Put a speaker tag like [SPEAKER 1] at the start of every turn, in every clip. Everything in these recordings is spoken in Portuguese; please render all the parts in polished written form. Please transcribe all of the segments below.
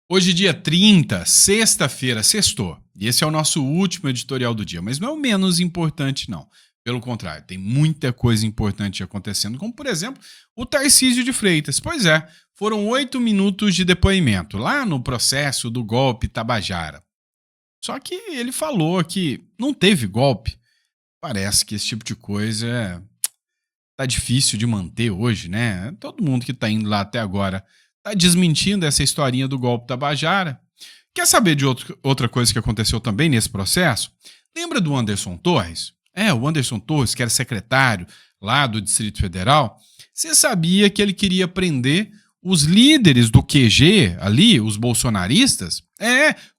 [SPEAKER 1] Hoje, dia 30, sexta-feira, sextou. E esse é o nosso último editorial do dia, mas não é o menos importante, não. Pelo contrário, tem muita coisa importante acontecendo, como, por exemplo, o Tarcísio de Freitas. Pois é, foram 8 minutos de depoimento lá no processo do golpe Tabajara. Só que ele falou que não teve golpe. Parece que esse tipo de coisa tá difícil de manter hoje, né? Todo mundo que tá indo lá até agora tá desmentindo essa historinha do golpe Tabajara. Quer saber de outra coisa que aconteceu também nesse processo? Lembra do Anderson Torres? O Anderson Torres, que era secretário lá do Distrito Federal. Você sabia que ele queria prender os líderes do QG ali, os bolsonaristas?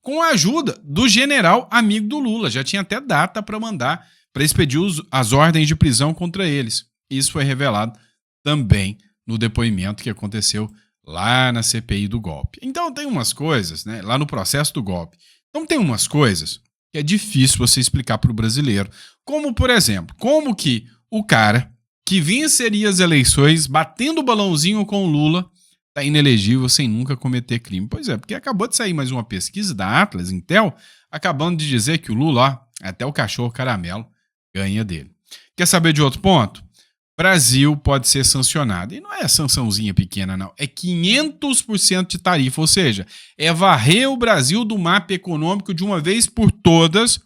[SPEAKER 1] Com a ajuda do general amigo do Lula. Já tinha até data para mandar, para expedir as ordens de prisão contra eles. Isso foi revelado também no depoimento que aconteceu lá na CPI do golpe. Então tem umas coisas, né, lá no processo do golpe. Então tem umas coisas que é difícil você explicar para o brasileiro. Como, por exemplo, como que o cara que venceria as eleições batendo o balãozinho com o Lula tá inelegível sem nunca cometer crime. Pois é, porque acabou de sair mais uma pesquisa da Atlas Intel, acabando de dizer que o Lula, até o cachorro caramelo, ganha dele. Quer saber de outro ponto? Brasil pode ser sancionado. E não é sançãozinha pequena, não. É 500% de tarifa, ou seja, é varrer o Brasil do mapa econômico de uma vez por todas.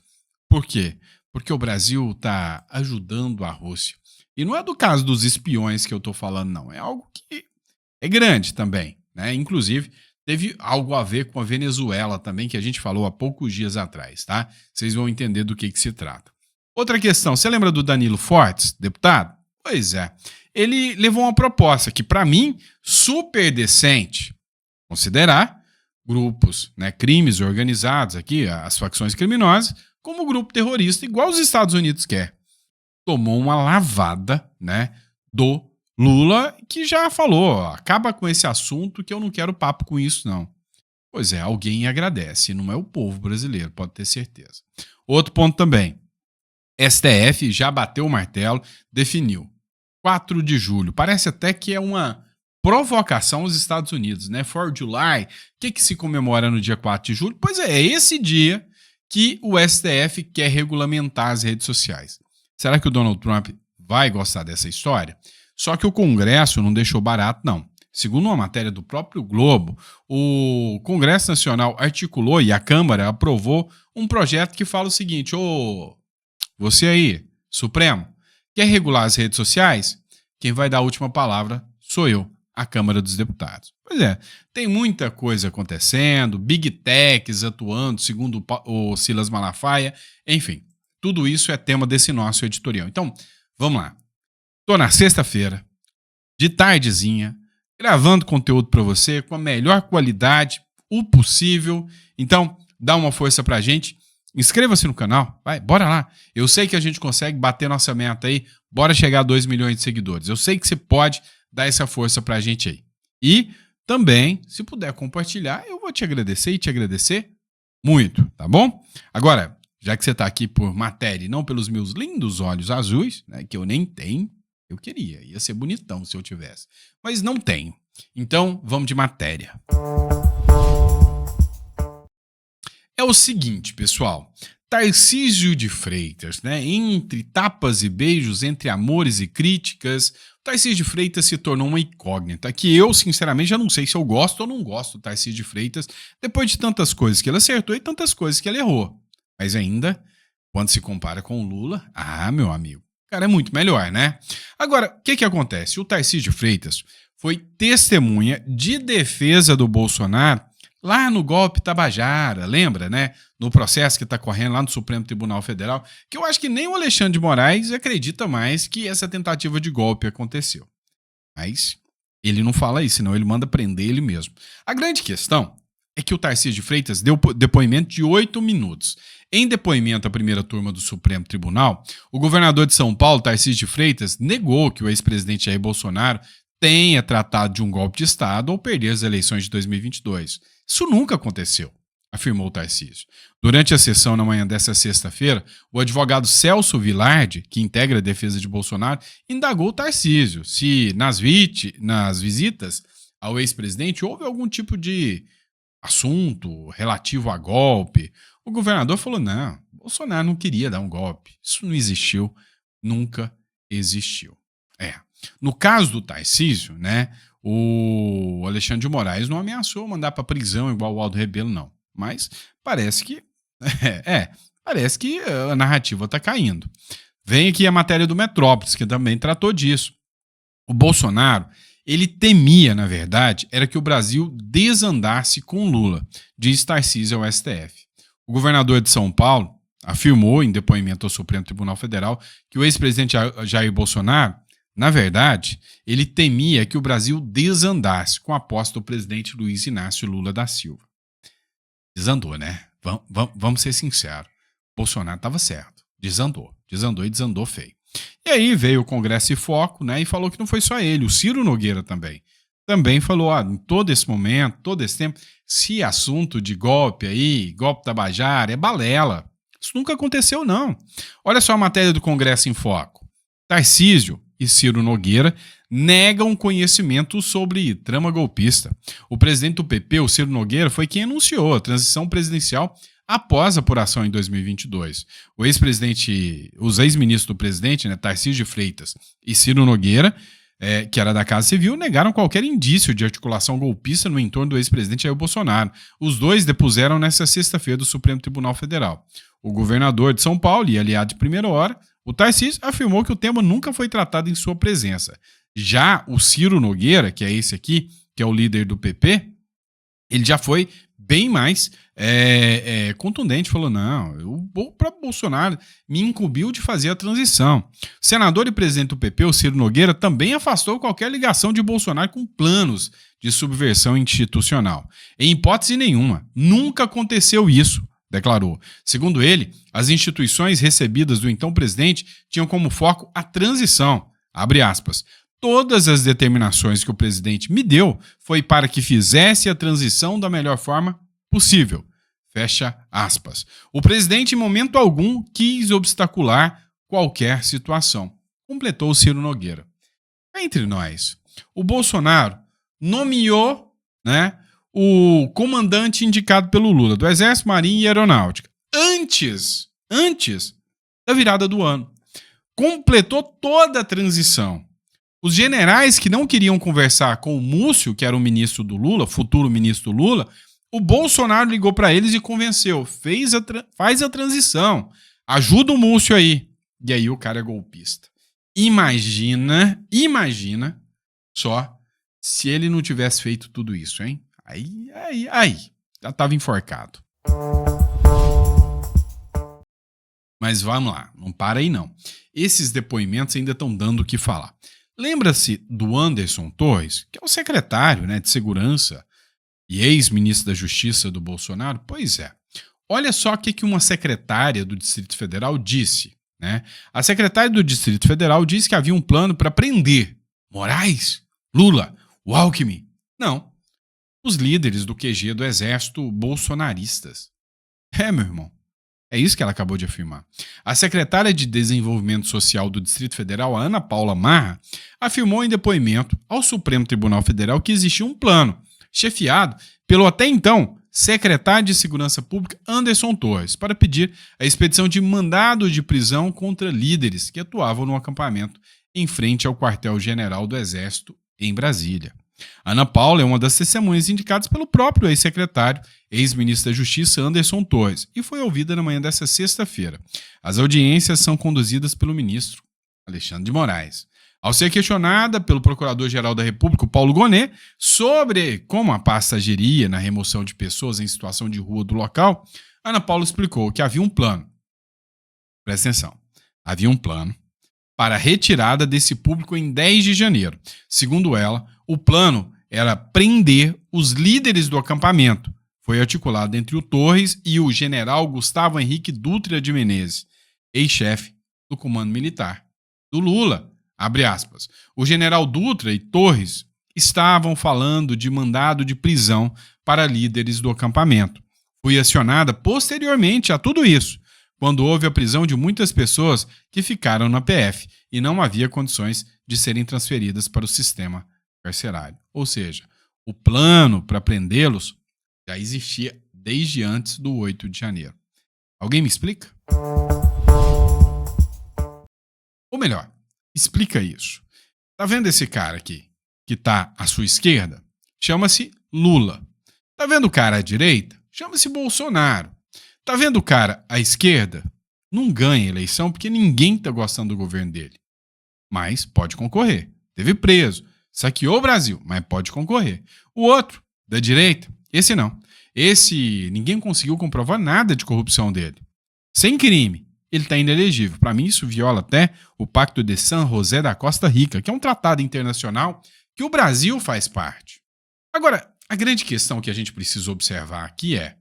[SPEAKER 1] Por quê? Porque o Brasil está ajudando a Rússia. E não é do caso dos espiões que eu estou falando, não. É algo que é grande também, né? Inclusive, teve algo a ver com a Venezuela também, que a gente falou há poucos dias atrás, tá? Vocês vão entender do que se trata. Outra questão, você lembra do Danilo Fortes, deputado? Pois é, ele levou uma proposta que, para mim, super decente. Considerar grupos, né, crimes organizados aqui, as facções criminosas, como grupo terrorista, igual os Estados Unidos quer. Tomou uma lavada, né, do Lula, que já falou, acaba com esse assunto que eu não quero papo com isso, não. Pois é, alguém agradece, não é o povo brasileiro, pode ter certeza. Outro ponto também, STF já bateu o martelo, definiu. 4 de julho. Parece até que é uma provocação aos Estados Unidos, né? 4 de July. O que se comemora no dia 4 de julho? Pois é esse dia que o STF quer regulamentar as redes sociais. Será que o Donald Trump vai gostar dessa história? Só que o Congresso não deixou barato, não. Segundo uma matéria do próprio Globo, o Congresso Nacional articulou e a Câmara aprovou um projeto que fala o seguinte: você aí, Supremo, quer regular as redes sociais? Quem vai dar a última palavra sou eu, a Câmara dos Deputados. Pois é, tem muita coisa acontecendo, Big Techs atuando, segundo o Silas Malafaia, enfim, tudo isso é tema desse nosso editorial. Então, vamos lá. Tô na sexta-feira, de tardezinha, gravando conteúdo para você com a melhor qualidade, o possível. Então, dá uma força pra gente. Inscreva-se no canal, vai, bora lá. Eu sei que a gente consegue bater nossa meta aí, bora chegar a 2 milhões de seguidores. Eu sei que você pode dar essa força pra gente aí. E também, se puder compartilhar, eu vou te agradecer e te agradecer muito, tá bom? Agora, já que você tá aqui por matéria e não pelos meus lindos olhos azuis, né, que eu nem tenho, eu queria, ia ser bonitão se eu tivesse, mas não tenho. Então, vamos de matéria. É o seguinte, pessoal, Tarcísio de Freitas, né? Entre tapas e beijos, entre amores e críticas, Tarcísio de Freitas se tornou uma incógnita, que eu, sinceramente, já não sei se eu gosto ou não gosto do Tarcísio de Freitas, depois de tantas coisas que ele acertou e tantas coisas que ele errou. Mas ainda, quando se compara com o Lula, meu amigo, o cara é muito melhor, né? Agora, o que acontece? O Tarcísio de Freitas foi testemunha de defesa do Bolsonaro lá no golpe Tabajara, lembra, né? No processo que está correndo lá no Supremo Tribunal Federal, que eu acho que nem o Alexandre de Moraes acredita mais que essa tentativa de golpe aconteceu. Mas ele não fala isso, senão ele manda prender ele mesmo. A grande questão é que o Tarcísio de Freitas deu depoimento de 8 minutos. Em depoimento à primeira turma do Supremo Tribunal, o governador de São Paulo, Tarcísio de Freitas, negou que o ex-presidente Jair Bolsonaro tenha tratado de um golpe de Estado ao perder as eleições de 2022. Isso nunca aconteceu, afirmou Tarcísio. Durante a sessão na manhã dessa sexta-feira, o advogado Celso Vilardi, que integra a defesa de Bolsonaro, indagou Tarcísio se nas visitas ao ex-presidente houve algum tipo de assunto relativo a golpe, o governador falou: não, Bolsonaro não queria dar um golpe. Isso não existiu, nunca existiu. É. No caso do Tarcísio, né, o Alexandre de Moraes não ameaçou mandar para prisão igual o Aldo Rebelo, não. Mas parece que parece que a narrativa está caindo. Vem aqui a matéria do Metrópolis, que também tratou disso. O Bolsonaro, ele temia, na verdade, era que o Brasil desandasse com Lula, diz Tarcísio ao STF. O governador de São Paulo afirmou, em depoimento ao Supremo Tribunal Federal, que o ex-presidente Jair Bolsonaro, na verdade, ele temia que o Brasil desandasse com a posse do presidente Luiz Inácio Lula da Silva. Desandou, né? Vamos ser sinceros. Bolsonaro estava certo. Desandou e desandou feio. E aí veio o Congresso em Foco, né, e falou que não foi só ele, o Ciro Nogueira também falou, em todo esse momento, todo esse tempo, se assunto de golpe aí, golpe tabajara, é balela. Isso nunca aconteceu, não. Olha só a matéria do Congresso em Foco. Tarcísio e Ciro Nogueira negam conhecimento sobre trama golpista. O presidente do PP, o Ciro Nogueira, foi quem anunciou a transição presidencial após a apuração em 2022. Os ex-ministros do presidente, né, Tarcísio de Freitas e Ciro Nogueira, que era da Casa Civil, negaram qualquer indício de articulação golpista no entorno do ex-presidente Jair Bolsonaro. Os dois depuseram nesta sexta-feira do Supremo Tribunal Federal. O governador de São Paulo e aliado de primeira hora, o Tarcísio, afirmou que o tema nunca foi tratado em sua presença. Já o Ciro Nogueira, que é esse aqui, que é o líder do PP, ele já foi bem mais contundente, falou, não, o próprio Bolsonaro me incumbiu de fazer a transição. O senador e presidente do PP, o Ciro Nogueira, também afastou qualquer ligação de Bolsonaro com planos de subversão institucional. Em hipótese nenhuma, nunca aconteceu isso, declarou. Segundo ele, as instituições recebidas do então presidente tinham como foco a transição, abre aspas. Todas as determinações que o presidente me deu foi para que fizesse a transição da melhor forma possível. Fecha aspas. O presidente, em momento algum, quis obstacular qualquer situação. Completou o Ciro Nogueira. Entre nós, o Bolsonaro nomeou, né, o comandante indicado pelo Lula, do Exército, Marinha e Aeronáutica, antes da virada do ano. Completou toda a transição. Os generais que não queriam conversar com o Múcio, que era o ministro do Lula, futuro ministro do Lula, o Bolsonaro ligou para eles e convenceu. Faz a transição. Ajuda o Múcio aí. E aí o cara é golpista. Imagina só se ele não tivesse feito tudo isso, hein? Aí. Já estava enforcado. Mas vamos lá, não para aí não. Esses depoimentos ainda estão dando o que falar. Lembra-se do Anderson Torres, que é o secretário, né, de Segurança e ex-ministro da Justiça do Bolsonaro? Pois é. Olha só o que uma secretária do Distrito Federal disse, né? A secretária do Distrito Federal disse que havia um plano para prender Moraes, Lula, o Alckmin. Não. Os líderes do QG do Exército bolsonaristas. Meu irmão. É isso que ela acabou de afirmar. A secretária de Desenvolvimento Social do Distrito Federal, a Ana Paula Marra, afirmou em depoimento ao Supremo Tribunal Federal que existia um plano, chefiado pelo até então secretário de Segurança Pública Anderson Torres, para pedir a expedição de mandado de prisão contra líderes que atuavam no acampamento em frente ao quartel-general do Exército em Brasília. Ana Paula é uma das testemunhas indicadas pelo próprio ex-secretário, ex-ministro da Justiça Anderson Torres, e foi ouvida na manhã desta sexta-feira. As audiências são conduzidas pelo ministro Alexandre de Moraes. Ao ser questionada pelo Procurador-Geral da República, Paulo Gonet, sobre como a pasta agiria na remoção de pessoas em situação de rua do local, Ana Paula explicou que havia um plano. Presta atenção. Havia um plano para a retirada desse público em 10 de janeiro. Segundo ela, o plano era prender os líderes do acampamento. Foi articulado entre o Torres e o general Gustavo Henrique Dutra de Menezes, ex-chefe do Comando Militar do Lula. Abre aspas. O general Dutra e Torres estavam falando de mandado de prisão para líderes do acampamento. Fui acionada posteriormente a tudo isso, quando houve a prisão de muitas pessoas que ficaram na PF e não havia condições de serem transferidas para o sistema carcerário. Ou seja, o plano para prendê-los Já existia desde antes do 8 de janeiro. Alguém me explica? Ou melhor, explica isso. Tá vendo esse cara aqui, que tá à sua esquerda? Chama-se Lula. Tá vendo o cara à direita? Chama-se Bolsonaro. Tá vendo o cara à esquerda? Não ganha eleição porque ninguém tá gostando do governo dele. Mas pode concorrer. Teve preso. Saqueou o Brasil, mas pode concorrer. O outro, da direita, esse não. Esse, ninguém conseguiu comprovar nada de corrupção dele. Sem crime, ele está inelegível. Para mim, isso viola até o Pacto de San José da Costa Rica, que é um tratado internacional que o Brasil faz parte. Agora, a grande questão que a gente precisa observar aqui é: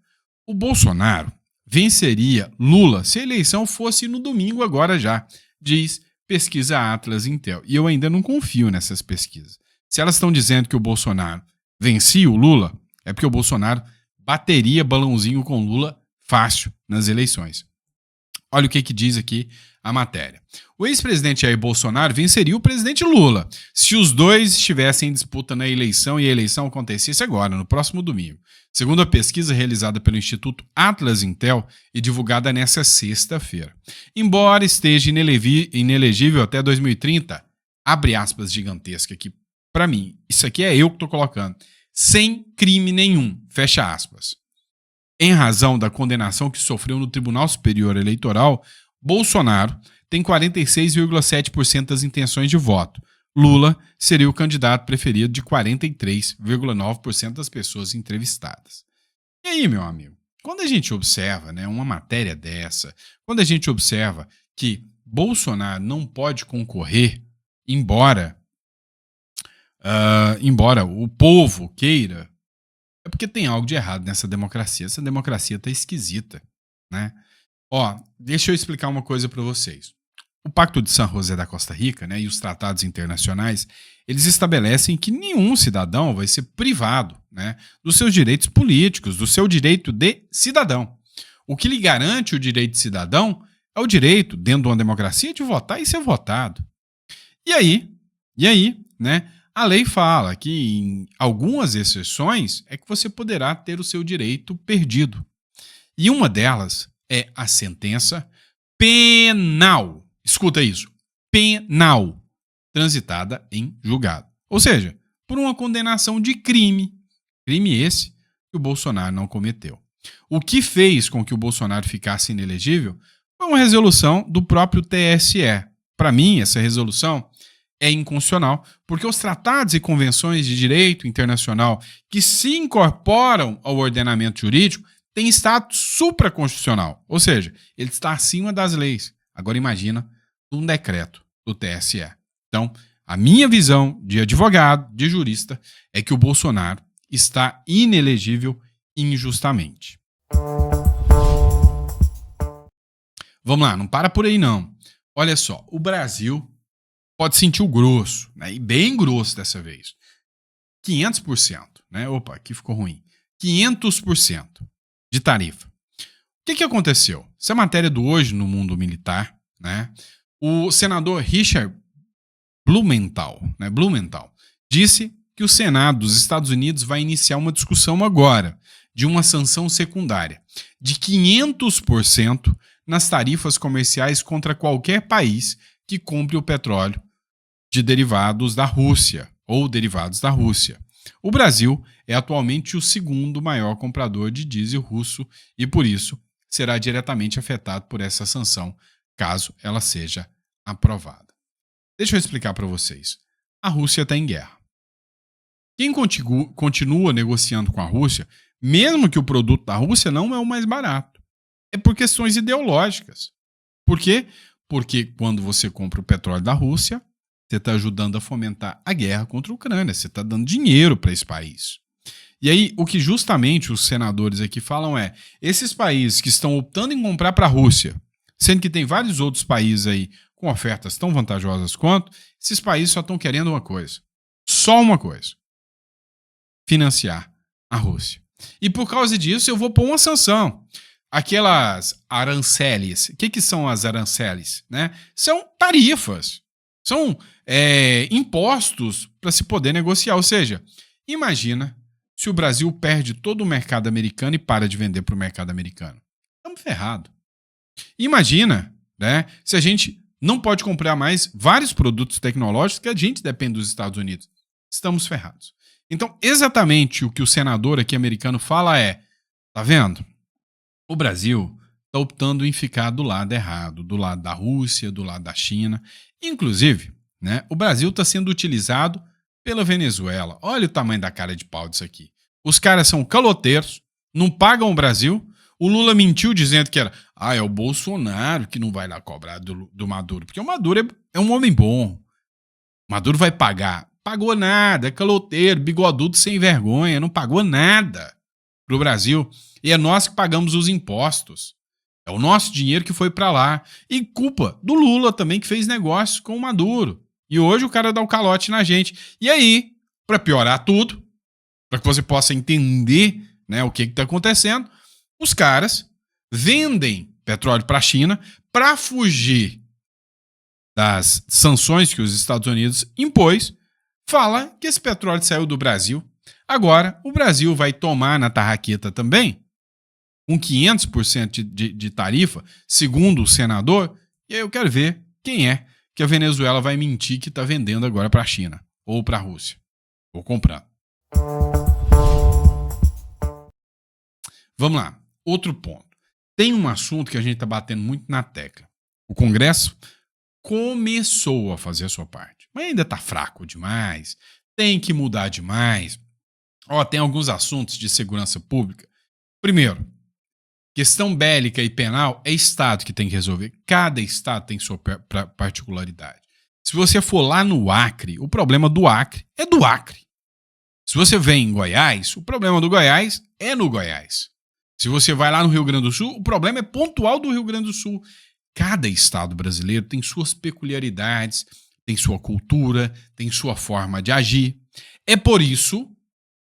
[SPEAKER 1] o Bolsonaro venceria Lula se a eleição fosse no domingo agora já, diz pesquisa Atlas Intel. E eu ainda não confio nessas pesquisas. Se elas estão dizendo que o Bolsonaro vencia o Lula, é porque o Bolsonaro bateria balãozinho com Lula fácil nas eleições. Olha o que diz aqui a matéria. O ex-presidente Jair Bolsonaro venceria o presidente Lula se os dois estivessem em disputa na eleição e a eleição acontecesse agora, no próximo domingo. Segundo a pesquisa realizada pelo Instituto Atlas Intel e divulgada nesta sexta-feira. Embora esteja inelegível até 2030, abre aspas gigantesca aqui para mim, isso aqui é eu que estou colocando, sem crime nenhum, fecha aspas. Em razão da condenação que sofreu no Tribunal Superior Eleitoral, Bolsonaro tem 46,7% das intenções de voto. Lula seria o candidato preferido de 43,9% das pessoas entrevistadas. E aí, meu amigo, quando a gente observa, né, uma matéria dessa, quando a gente observa que Bolsonaro não pode concorrer, embora o povo queira, é porque tem algo de errado nessa democracia. Essa democracia tá esquisita, né? Ó, deixa eu explicar uma coisa para vocês. O Pacto de San José da Costa Rica, né, e os tratados internacionais, eles estabelecem que nenhum cidadão vai ser privado, né, dos seus direitos políticos, do seu direito de cidadão. O que lhe garante o direito de cidadão é o direito, dentro de uma democracia, de votar e ser votado. E aí, né? A lei fala que em algumas exceções é que você poderá ter o seu direito perdido. E uma delas é a sentença penal. Escuta isso, penal, transitada em julgado. Ou seja, por uma condenação de crime. Crime esse que o Bolsonaro não cometeu. O que fez com que o Bolsonaro ficasse inelegível foi uma resolução do próprio TSE. Para mim, essa resolução é inconstitucional, porque os tratados e convenções de direito internacional que se incorporam ao ordenamento jurídico têm status supraconstitucional, ou seja, ele está acima das leis. Agora imagina um decreto do TSE. Então, a minha visão de advogado, de jurista, é que o Bolsonaro está inelegível injustamente. Vamos lá, não para por aí não. Olha só, o Brasil pode sentir o grosso, né? E bem grosso dessa vez. 500%, né? Opa, aqui ficou ruim. 500% de tarifa. O que aconteceu? Essa é a matéria do Hoje no Mundo Militar, né? O senador Richard Blumenthal, disse que o Senado dos Estados Unidos vai iniciar uma discussão agora de uma sanção secundária de 500% nas tarifas comerciais contra qualquer país que compre o petróleo de derivados da Rússia ou derivados da Rússia. O Brasil é atualmente o segundo maior comprador de diesel russo e, por isso, será diretamente afetado por essa sanção, caso ela seja aprovada. Deixa eu explicar para vocês. A Rússia está em guerra. Quem continua negociando com a Rússia, mesmo que o produto da Rússia não é o mais barato, é por questões ideológicas. Por quê? Porque quando você compra o petróleo da Rússia, você está ajudando a fomentar a guerra contra a Ucrânia. Você está dando dinheiro para esse país. E aí, o que justamente os senadores aqui falam é: esses países que estão optando em comprar para a Rússia, sendo que tem vários outros países aí com ofertas tão vantajosas quanto, esses países só estão querendo uma coisa. Só uma coisa. Financiar a Rússia. E por causa disso, eu vou pôr uma sanção. Aquelas aranceles. O que são as aranceles? Né? São tarifas. São impostos para se poder negociar. Ou seja, imagina se o Brasil perde todo o mercado americano e para de vender para o mercado americano? Estamos ferrados. Imagina, né, se a gente não pode comprar mais vários produtos tecnológicos que a gente depende dos Estados Unidos. Estamos ferrados. Então, exatamente o que o senador aqui americano fala é, tá vendo? O Brasil está optando em ficar do lado errado, do lado da Rússia, do lado da China. Inclusive, né, o Brasil está sendo utilizado pela Venezuela. Olha o tamanho da cara de pau disso aqui. Os caras são caloteiros, não pagam o Brasil. O Lula mentiu dizendo que é o Bolsonaro que não vai lá cobrar do Maduro, porque o Maduro é um homem bom. O Maduro vai pagar. Pagou nada, é caloteiro, bigodudo sem vergonha, não pagou nada pro Brasil. E é nós que pagamos os impostos. É o nosso dinheiro que foi para lá. E culpa do Lula também, que fez negócio com o Maduro. E hoje o cara dá o calote na gente. E aí, para piorar tudo, para que você possa entender, né, o que está acontecendo, os caras vendem petróleo para a China para fugir das sanções que os Estados Unidos impôs. Fala que esse petróleo saiu do Brasil. Agora, o Brasil vai tomar na tarraqueta também, com 500% de tarifa, segundo o senador, e aí eu quero ver quem é que a Venezuela vai mentir que está vendendo agora para a China ou para a Rússia. Ou comprando. Vamos lá. Outro ponto. Tem um assunto que a gente está batendo muito na tecla. O Congresso começou a fazer a sua parte, mas ainda está fraco demais, tem que mudar demais. Tem alguns assuntos de segurança pública. Primeiro, questão bélica e penal é Estado que tem que resolver. Cada Estado tem sua particularidade. Se você for lá no Acre, o problema do Acre é do Acre. Se você vem em Goiás, o problema do Goiás é no Goiás. Se você vai lá no Rio Grande do Sul, o problema é pontual do Rio Grande do Sul. Cada estado brasileiro tem suas peculiaridades, tem sua cultura, tem sua forma de agir. É por isso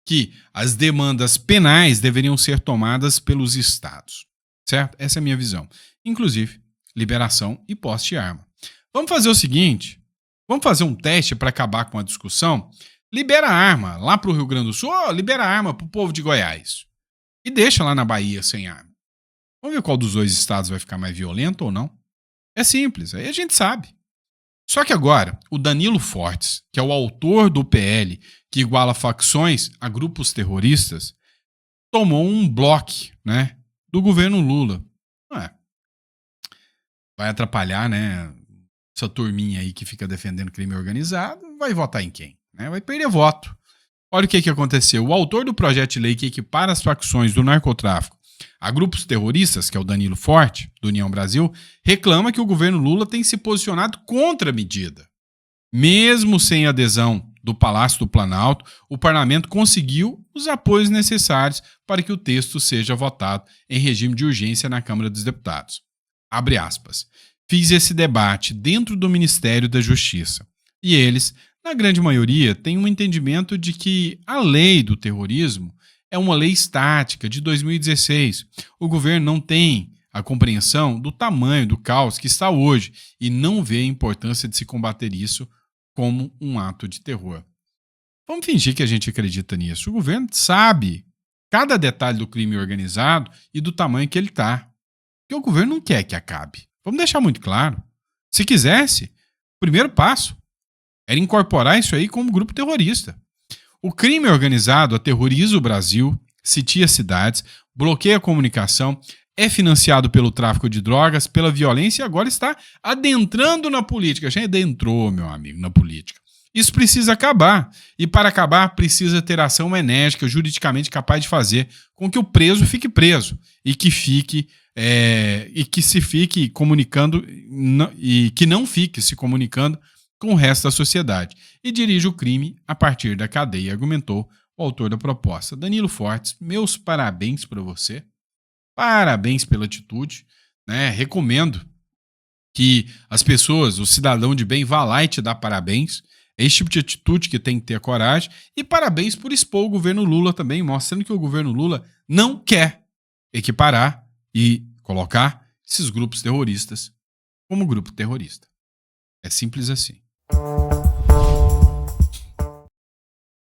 [SPEAKER 1] que as demandas penais deveriam ser tomadas pelos estados, certo? Essa é a minha visão. Inclusive, liberação e posse de arma. Vamos fazer o seguinte, vamos fazer um teste para acabar com a discussão. Libera a arma lá para o Rio Grande do Sul, libera a arma para o povo de Goiás. E deixa lá na Bahia sem arma. Vamos ver qual dos dois estados vai ficar mais violento ou não. É simples, aí a gente sabe. Só que agora, o Danilo Fortes, que é o autor do PL que iguala facções a grupos terroristas, tomou um bloco, né, do governo Lula. Vai atrapalhar, né, essa turminha aí que fica defendendo crime organizado, vai votar em quem? Né? Vai perder voto. Olha o que aconteceu. O autor do projeto de lei que equipara as facções do narcotráfico a grupos terroristas, que é o Danilo Forte, do União Brasil, reclama que o governo Lula tem se posicionado contra a medida. Mesmo sem adesão do Palácio do Planalto, o parlamento conseguiu os apoios necessários para que o texto seja votado em regime de urgência na Câmara dos Deputados. Abre aspas. Fiz esse debate dentro do Ministério da Justiça. E eles, na grande maioria, têm um entendimento de que a lei do terrorismo é uma lei estática de 2016. O governo não tem a compreensão do tamanho do caos que está hoje e não vê a importância de se combater isso como um ato de terror. Vamos fingir que a gente acredita nisso. O governo sabe cada detalhe do crime organizado e do tamanho que ele está. Porque o governo não quer que acabe. Vamos deixar muito claro. Se quisesse, o primeiro passo era incorporar isso aí como grupo terrorista. O crime organizado aterroriza o Brasil, sitia cidades, bloqueia a comunicação, é financiado pelo tráfico de drogas, pela violência e agora está adentrando na política. Já adentrou, meu amigo, na política. Isso precisa acabar. E para acabar, precisa ter ação enérgica, juridicamente capaz de fazer com que o preso fique preso e que se fique comunicando e que não fique se comunicando com o resto da sociedade e dirige o crime a partir da cadeia, argumentou o autor da proposta. Danilo Fortes, meus parabéns para você, parabéns pela atitude, né? Recomendo que as pessoas, o cidadão de bem, vá lá e te dá parabéns, é esse tipo de atitude que tem que ter coragem, e parabéns por expor o governo Lula também, mostrando que o governo Lula não quer equiparar e colocar esses grupos terroristas como grupo terrorista. É simples assim.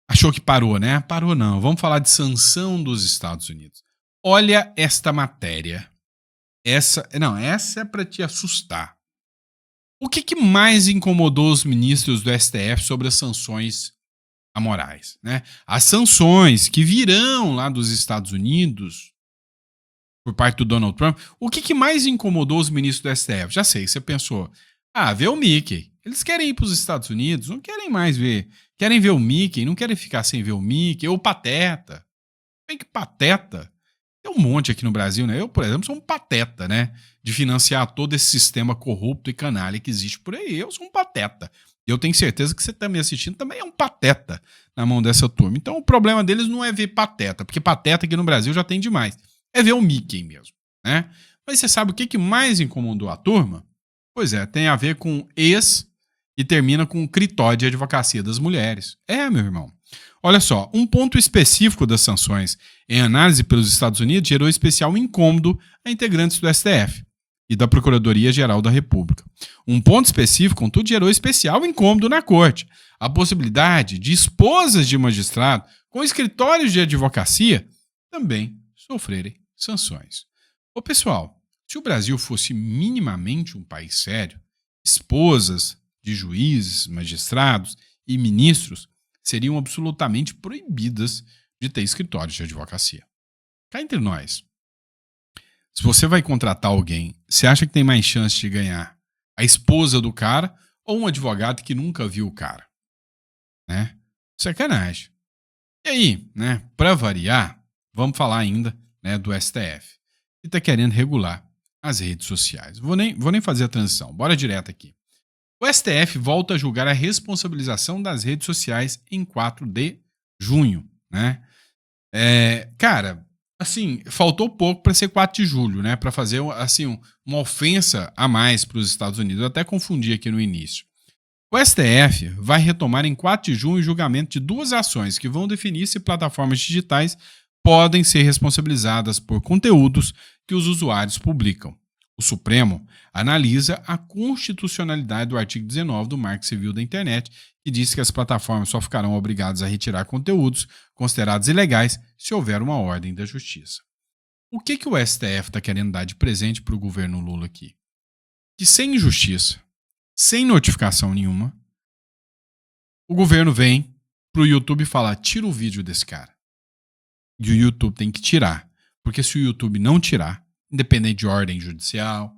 [SPEAKER 1] A achou que parou, né? Parou não. Vamos falar de sanção dos Estados Unidos. Olha esta matéria. Essa é para te assustar. O que mais incomodou os ministros do STF sobre as sanções amorais, né? As sanções que virão lá dos Estados Unidos por parte do Donald Trump. O que mais incomodou os ministros do STF? Já sei, você pensou, ver o Mickey. Eles querem ir para os Estados Unidos, não querem mais ver. Querem ver o Mickey, não querem ficar sem ver o Mickey. Ou o Pateta. Bem que Pateta, tem um monte aqui no Brasil, né? Eu, por exemplo, sou um pateta, né? De financiar todo esse sistema corrupto e canalha que existe por aí. Eu sou um pateta. E eu tenho certeza que você tá me assistindo também é um pateta na mão dessa turma. Então o problema deles não é ver pateta, porque pateta aqui no Brasil já tem demais. É ver o Mickey mesmo, né? Mas você sabe o que mais incomodou a turma? Pois é, tem a ver com ex e termina com o critório de advocacia das mulheres. Meu irmão. Olha só, um ponto específico das sanções em análise pelos Estados Unidos gerou especial incômodo a integrantes do STF e da Procuradoria-Geral da República. Um ponto específico, contudo, gerou especial incômodo na Corte. A possibilidade de esposas de magistrado com escritórios de advocacia também sofrerem sanções. Ô pessoal, se o Brasil fosse minimamente um país sério, esposas de juízes, magistrados e ministros seriam absolutamente proibidas de ter escritórios de advocacia. Cá entre nós, se você vai contratar alguém, você acha que tem mais chance de ganhar a esposa do cara ou um advogado que nunca viu o cara? Né? Sacanagem. E aí, né, para variar, vamos falar ainda, né, do STF, que está querendo regular as redes sociais. Vou nem fazer a transição, bora direto aqui. O STF volta a julgar a responsabilização das redes sociais em 4 de junho, né? Cara, assim, faltou pouco para ser 4 de julho, né? Para fazer assim, uma ofensa a mais para os Estados Unidos. Eu até confundi aqui no início. O STF vai retomar em 4 de junho o julgamento de 2 ações que vão definir se plataformas digitais podem ser responsabilizadas por conteúdos que os usuários publicam. O Supremo analisa a constitucionalidade do artigo 19 do Marco Civil da Internet, que diz que as plataformas só ficarão obrigadas a retirar conteúdos considerados ilegais se houver uma ordem da Justiça. O que o STF está querendo dar de presente para o governo Lula aqui? Que sem injustiça, sem notificação nenhuma, o governo vem para o YouTube e fala, tira o vídeo desse cara. E o YouTube tem que tirar, porque se o YouTube não tirar, independente de ordem judicial,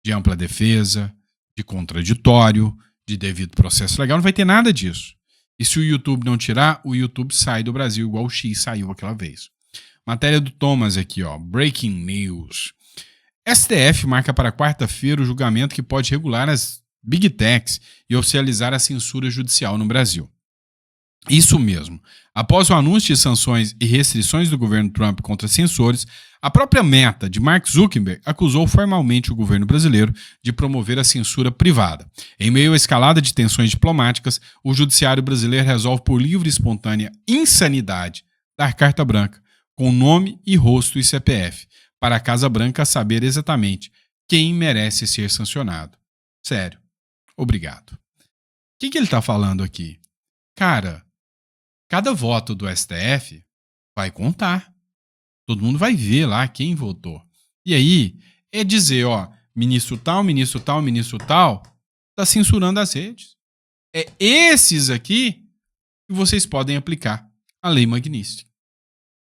[SPEAKER 1] de ampla defesa, de contraditório, de devido processo legal, não vai ter nada disso. E se o YouTube não tirar, o YouTube sai do Brasil, igual o X saiu aquela vez. Matéria do Thomas aqui, ó. Breaking News. STF marca para quarta-feira o julgamento que pode regular as Big Techs e oficializar a censura judicial no Brasil. Isso mesmo. Após o anúncio de sanções e restrições do governo Trump contra censores, a própria Meta de Mark Zuckerberg acusou formalmente o governo brasileiro de promover a censura privada. Em meio à escalada de tensões diplomáticas, o judiciário brasileiro resolve por livre e espontânea insanidade dar carta branca, com nome e rosto e CPF, para a Casa Branca saber exatamente quem merece ser sancionado. Sério. Obrigado. O que ele está falando aqui? Cara, cada voto do STF vai contar. Todo mundo vai ver lá quem votou. E aí, é dizer, ó, ministro tal, ministro tal, ministro tal, tá censurando as redes. É esses aqui que vocês podem aplicar a lei Magnitsky.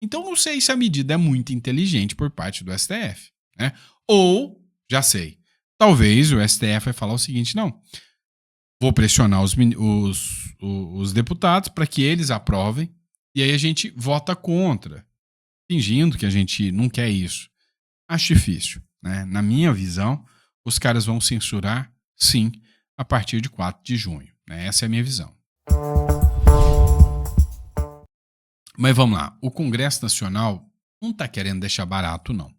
[SPEAKER 1] Então, não sei se a medida é muito inteligente por parte do STF, né? Ou, já sei, talvez o STF vai falar o seguinte, não, vou pressionar os deputados para que eles aprovem e aí a gente vota contra, fingindo que a gente não quer isso. Acho difícil, né? Na minha visão, os caras vão censurar, sim, a partir de 4 de junho. Né? Essa é a minha visão. Mas vamos lá, o Congresso Nacional não está querendo deixar barato, não.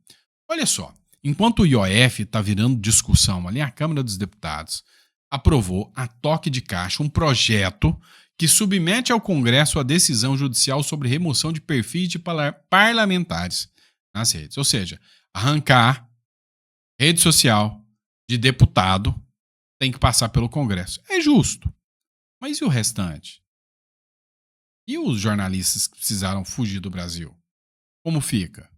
[SPEAKER 1] Olha só, enquanto o IOF está virando discussão ali, a Câmara dos Deputados aprovou a toque de caixa um projeto que submete ao Congresso a decisão judicial sobre remoção de perfis de parlamentares nas redes. Ou seja, arrancar rede social de deputado tem que passar pelo Congresso. É justo. Mas e o restante? E os jornalistas que precisaram fugir do Brasil? Como fica?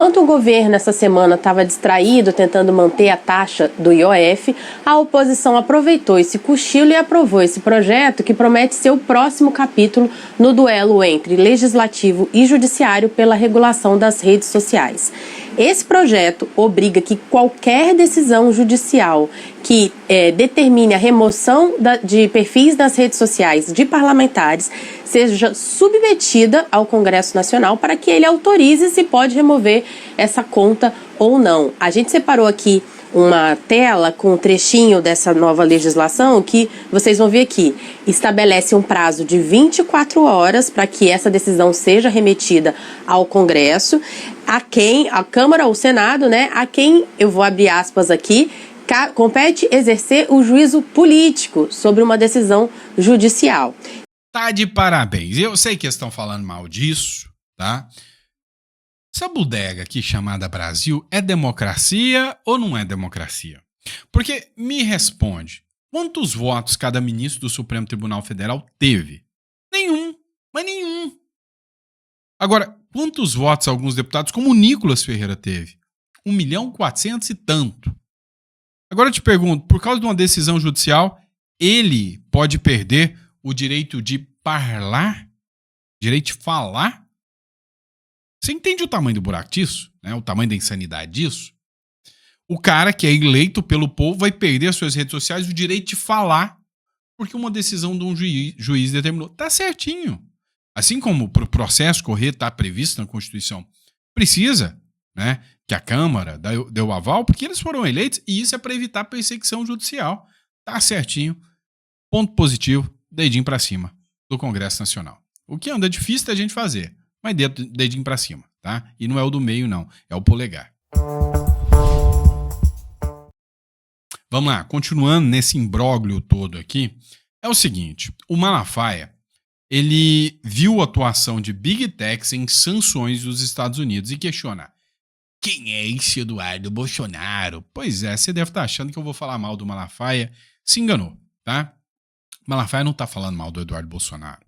[SPEAKER 2] Enquanto o governo essa semana estava distraído tentando manter a taxa do IOF, a oposição aproveitou esse cochilo e aprovou esse projeto que promete ser o próximo capítulo no duelo entre legislativo e judiciário pela regulação das redes sociais. Esse projeto obriga que qualquer decisão judicial que determine a remoção de perfis nas redes sociais de parlamentares seja submetida ao Congresso Nacional para que ele autorize se pode remover essa conta ou não. A gente separou aqui uma tela com um trechinho dessa nova legislação que vocês vão ver aqui. Estabelece um prazo de 24 horas para que essa decisão seja remetida ao Congresso, a Câmara ou Senado, né, a quem, eu vou abrir aspas aqui, compete exercer o juízo político sobre uma decisão judicial.
[SPEAKER 1] Tá de parabéns. Eu sei que estão falando mal disso, tá? Essa bodega aqui chamada Brasil é democracia ou não é democracia? Porque me responde, quantos votos cada ministro do Supremo Tribunal Federal teve? Nenhum, mas nenhum. Agora, quantos votos alguns deputados como o Nicolas Ferreira teve? 1.400.000 e tanto. Agora eu te pergunto, por causa de uma decisão judicial, ele pode perder o direito de falar? Direito de falar? Você entende o tamanho do buraco disso? Né? O tamanho da insanidade disso? O cara que é eleito pelo povo vai perder as suas redes sociais o direito de falar porque uma decisão de um juiz determinou. Tá certinho. Assim como para o processo correr está previsto na Constituição, precisa, né, que a Câmara dê o aval porque eles foram eleitos e isso é para evitar perseguição judicial. Tá certinho. Ponto positivo, dedinho para cima do Congresso Nacional. O que anda difícil da gente fazer, mas dedinho para cima, tá? E não é o do meio, não. É o polegar. Vamos lá, continuando nesse imbróglio todo aqui, é o seguinte, o Malafaia, ele viu a atuação de Big Techs em sanções dos Estados Unidos e questiona, quem é esse Eduardo Bolsonaro? Pois é, você deve estar achando que eu vou falar mal do Malafaia, se enganou, tá? O Malafaia não está falando mal do Eduardo Bolsonaro.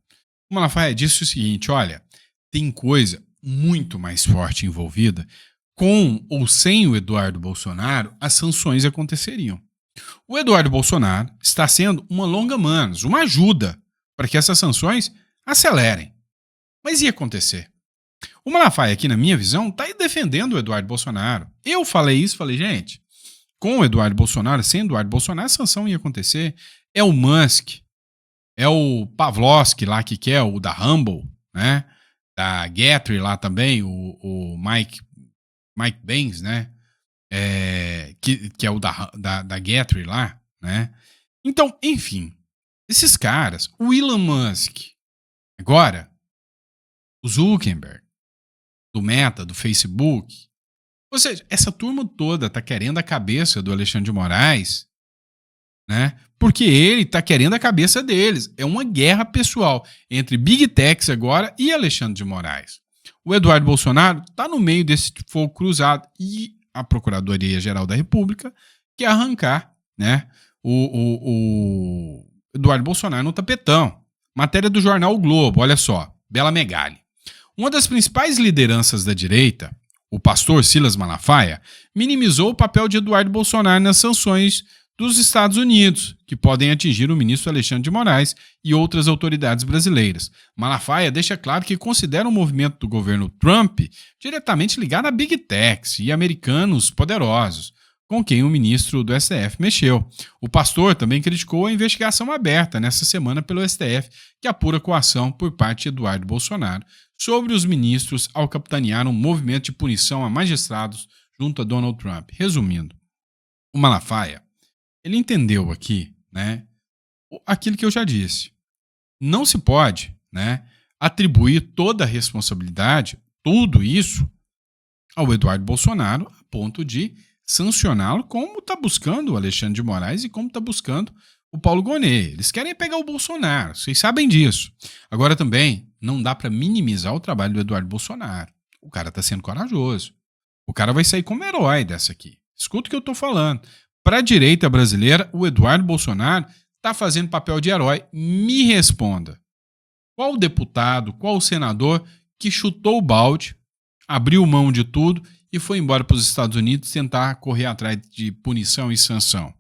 [SPEAKER 1] O Malafaia disse o seguinte, olha, tem coisa muito mais forte envolvida, com ou sem o Eduardo Bolsonaro, as sanções aconteceriam. O Eduardo Bolsonaro está sendo uma longa-manos, uma ajuda para que essas sanções acelerem. Mas ia acontecer. O Malafaia, aqui na minha visão, está aí defendendo o Eduardo Bolsonaro. Eu falei isso, falei, gente, com o Eduardo Bolsonaro, sem o Eduardo Bolsonaro, a sanção ia acontecer. É o Musk, é o Pavlovski lá que quer, o da Rumble, né? Da Getry lá também, o Mike Benz, né? Que é o da Getry lá, né? Então, enfim, esses caras, o Elon Musk, agora, o Zuckerberg, do Meta, do Facebook, ou seja, essa turma toda tá querendo a cabeça do Alexandre de Moraes, né? Porque ele tá querendo a cabeça deles. É uma guerra pessoal entre Big Techs agora e Alexandre de Moraes. O Eduardo Bolsonaro tá no meio desse fogo cruzado e a Procuradoria-Geral da República quer arrancar, né, o Eduardo Bolsonaro no tapetão. Matéria do jornal O Globo, olha só, Bela Megali. Uma das principais lideranças da direita, o pastor Silas Malafaia, minimizou o papel de Eduardo Bolsonaro nas sanções dos Estados Unidos, que podem atingir o ministro Alexandre de Moraes e outras autoridades brasileiras. Malafaia deixa claro que considera o movimento do governo Trump diretamente ligado a Big Techs e americanos poderosos, com quem o ministro do STF mexeu. O pastor também criticou a investigação aberta nessa semana pelo STF, que apura coação por parte de Eduardo Bolsonaro sobre os ministros ao capitanear um movimento de punição a magistrados junto a Donald Trump. Resumindo, o Malafaia, ele entendeu aqui, né, aquilo que eu já disse. Não se pode, né, atribuir toda a responsabilidade, tudo isso, ao Eduardo Bolsonaro a ponto de sancioná-lo como está buscando o Alexandre de Moraes e como está buscando o Paulo Gonet. Eles querem pegar o Bolsonaro, vocês sabem disso. Agora também, não dá para minimizar o trabalho do Eduardo Bolsonaro. O cara está sendo corajoso. O cara vai sair como herói dessa aqui. Escuta o que eu estou falando. Para a direita brasileira, o Eduardo Bolsonaro está fazendo papel de herói. Me responda. Qual deputado, qual senador que chutou o balde, abriu mão de tudo e foi embora para os Estados Unidos tentar correr atrás de punição e sanção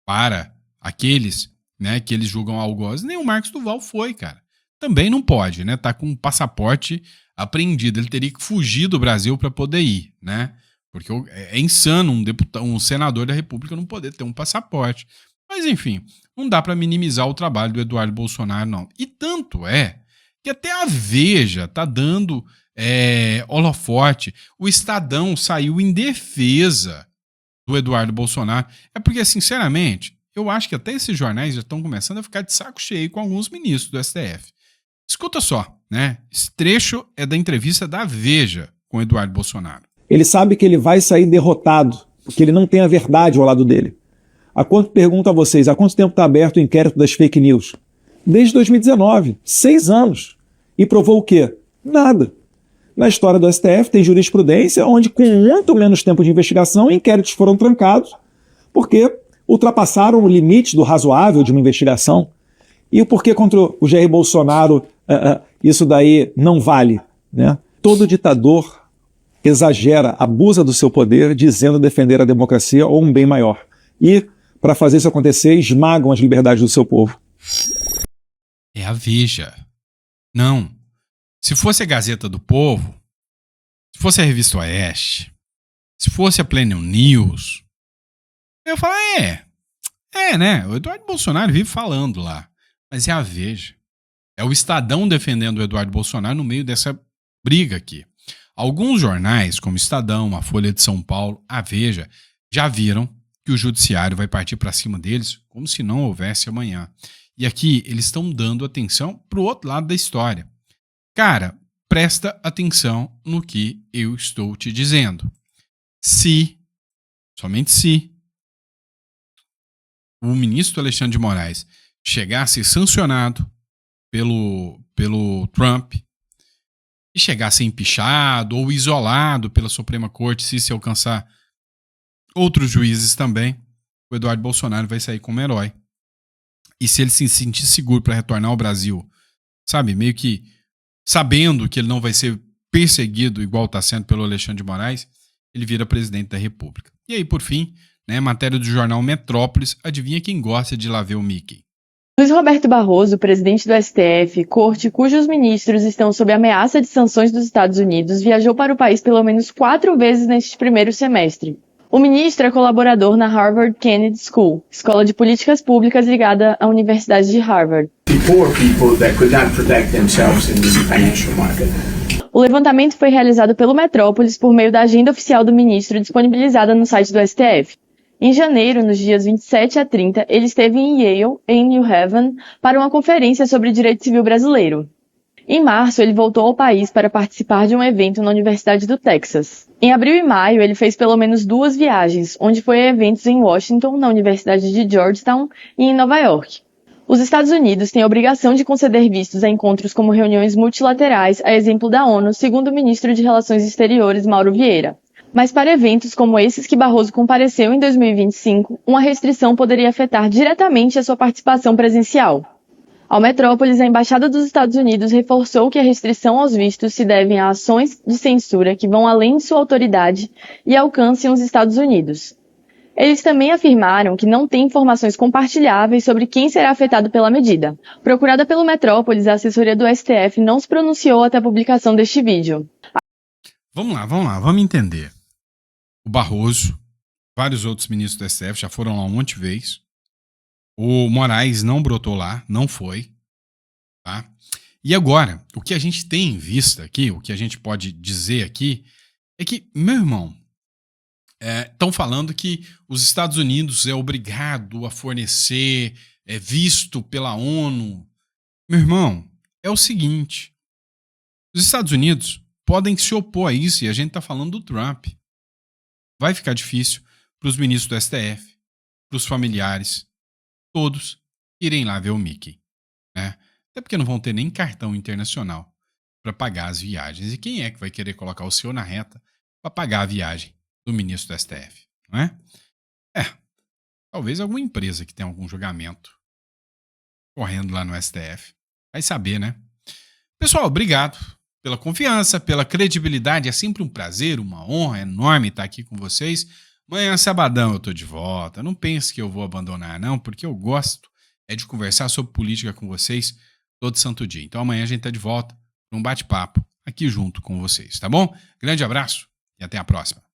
[SPEAKER 1] para aqueles, né, que eles julgam algozes? Nem o Marcos Duval foi, cara. Também não pode, né? Tá com um passaporte apreendido. Ele teria que fugir do Brasil para poder ir, né? Porque é insano um senador da República não poder ter um passaporte. Mas, enfim, não dá para minimizar o trabalho do Eduardo Bolsonaro, não. E tanto é que até a Veja tá dando holofote. O Estadão saiu em defesa do Eduardo Bolsonaro. É porque, sinceramente, eu acho que até esses jornais já estão começando a ficar de saco cheio com alguns ministros do STF. Escuta só, né? Esse trecho é da entrevista da Veja com o Eduardo Bolsonaro.
[SPEAKER 3] Ele sabe que ele vai sair derrotado, porque ele não tem a verdade ao lado dele. Pergunto a vocês, há quanto tempo está aberto o inquérito das fake news? Desde 2019, 6 anos. E provou o quê? Nada. Na história do STF tem jurisprudência onde, com muito menos tempo de investigação, inquéritos foram trancados porque ultrapassaram o limite do razoável de uma investigação. E o porquê contra o Jair Bolsonaro isso daí não vale, né? Todo ditador exagera, abusa do seu poder dizendo defender a democracia ou um bem maior. E, para fazer isso acontecer, esmagam as liberdades do seu povo.
[SPEAKER 1] É a Veja. Não. Se fosse a Gazeta do Povo, se fosse a Revista Oeste, se fosse a Plenum News, eu ia falar, né? O Eduardo Bolsonaro vive falando lá. Mas é a Veja. É o Estadão defendendo o Eduardo Bolsonaro no meio dessa briga aqui. Alguns jornais, como Estadão, a Folha de São Paulo, a Veja, já viram que o judiciário vai partir para cima deles como se não houvesse amanhã. E aqui eles estão dando atenção para o outro lado da história. Cara, presta atenção no que eu estou te dizendo. Somente se, o ministro Alexandre de Moraes chegasse sancionado pelo Trump e chegasse empichado ou isolado pela Suprema Corte, se alcançar outros juízes também, o Eduardo Bolsonaro vai sair como herói. E se ele se sentir seguro para retornar ao Brasil, sabe, meio que sabendo que ele não vai ser perseguido igual está sendo pelo Alexandre de Moraes, ele vira presidente da República. E aí, por fim, né, matéria do jornal Metrópolis, adivinha quem gosta de ir lá ver o Mickey?
[SPEAKER 4] Luiz Roberto Barroso, presidente do STF, corte cujos ministros estão sob ameaça de sanções dos Estados Unidos, viajou para o país pelo menos 4 vezes neste primeiro semestre. O ministro é colaborador na Harvard Kennedy School, escola de políticas públicas ligada à Universidade de Harvard. O levantamento foi realizado pelo Metrópolis por meio da agenda oficial do ministro disponibilizada no site do STF. Em janeiro, nos dias 27 a 30, ele esteve em Yale, em New Haven, para uma conferência sobre direito civil brasileiro. Em março, ele voltou ao país para participar de um evento na Universidade do Texas. Em abril e maio, ele fez pelo menos 2 viagens, onde foi a eventos em Washington, na Universidade de Georgetown e em Nova York. Os Estados Unidos têm a obrigação de conceder vistos a encontros como reuniões multilaterais, a exemplo da ONU, segundo o ministro de Relações Exteriores, Mauro Vieira. Mas para eventos como esses que Barroso compareceu em 2025, uma restrição poderia afetar diretamente a sua participação presencial. Ao Metrópolis, a Embaixada dos Estados Unidos reforçou que a restrição aos vistos se deve a ações de censura que vão além de sua autoridade e alcancem os Estados Unidos. Eles também afirmaram que não tem informações compartilháveis sobre quem será afetado pela medida. Procurada pelo Metrópolis, a assessoria do STF não se pronunciou até a publicação deste vídeo.
[SPEAKER 1] Vamos lá, vamos entender. O Barroso, vários outros ministros do STF já foram lá um monte de vezes. O Moraes não brotou lá, não foi. Tá? E agora, o que a gente tem em vista aqui, o que a gente pode dizer aqui, é que, meu irmão, estão falando que os Estados Unidos é obrigado a fornecer visto pela ONU. Meu irmão, é o seguinte, os Estados Unidos podem se opor a isso, e a gente está falando do Trump. Vai ficar difícil para os ministros do STF, para os familiares, todos irem lá ver o Mickey. Né? Até porque não vão ter nem cartão internacional para pagar as viagens. E quem é que vai querer colocar o senhor na reta para pagar a viagem do ministro do STF? Não é? Talvez alguma empresa que tenha algum julgamento correndo lá no STF. Vai saber, né? Pessoal, obrigado pela confiança, pela credibilidade. É sempre um prazer, uma honra enorme estar aqui com vocês. Amanhã, sabadão, eu tô de volta. Não pense que eu vou abandonar, não, porque eu gosto de conversar sobre política com vocês todo santo dia. Então amanhã a gente tá de volta para um bate-papo aqui junto com vocês, tá bom? Grande abraço e até a próxima.